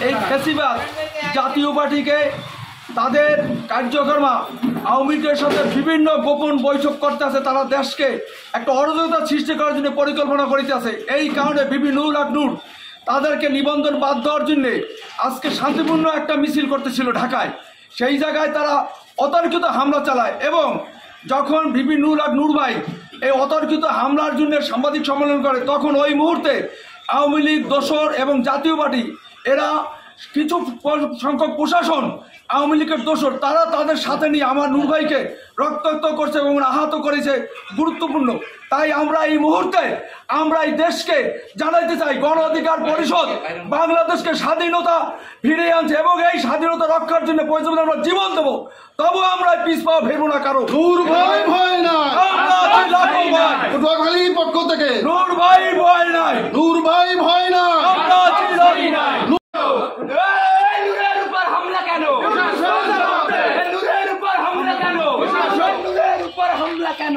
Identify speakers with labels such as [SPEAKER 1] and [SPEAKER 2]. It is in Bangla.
[SPEAKER 1] এই ফ্যাসিবাদ জাতীয় পার্টিকে তাদের কার্যক্রম আওয়ামী লীগের সাথে বিভিন্ন গোপন বৈঠক করতেছে। তারা দেশকে একটা অরাজকতা সৃষ্টি করার জন্য পরিকল্পনা করিতেছে। এই কারণে বিবি নুরুল হক নূর তাদেরকে নিবন্ধন বাদ দেওয়ার জন্যে আজকে শান্তিপূর্ণ একটা মিছিল করতেছিল ঢাকায়। সেই জায়গায় তারা অতর্কিত হামলা চালায় এবং যখন বিবি নুরুল হক নূর ভাই এই অতর্কিত হামলার জন্য সাংবাদিক সম্মেলন করে, তখন ওই মুহূর্তে আওয়ামী লীগ দোসর এবং জাতীয় পার্টি এরা কিছু সংখ্যক প্রশাসন আওয়ামী লীগের দোসর তারা তাদের সাথে নিয়ে আমার নূর ভাইকে রক্তাক্ত করছে এবং আহত করেছে গুরুত্বপূর্ণ। তাই আমরা এই মুহূর্তে আমরা এই দেশকে জানাইতে চাই, গণ অধিকার পরিষদ বাংলাদেশকে স্বাধীনতা ফিরিয়ে আনছে এবং এই স্বাধীনতা রক্ষার জন্য প্রয়োজন আমরা জীবন দেবো, তবু আমরা পিছ পা ফেরবো না। কারো
[SPEAKER 2] নূর ভাই ভয় নাই, পটুয়াখালীর পক্ষ থেকে
[SPEAKER 1] নূর ভাই ভয় নাই,
[SPEAKER 2] নূর ভাই ভয় নাই।
[SPEAKER 3] নূরের উপর হামলা কেন? নূরের উপর হামলা কেন? নূরের উপর হামলা কেন?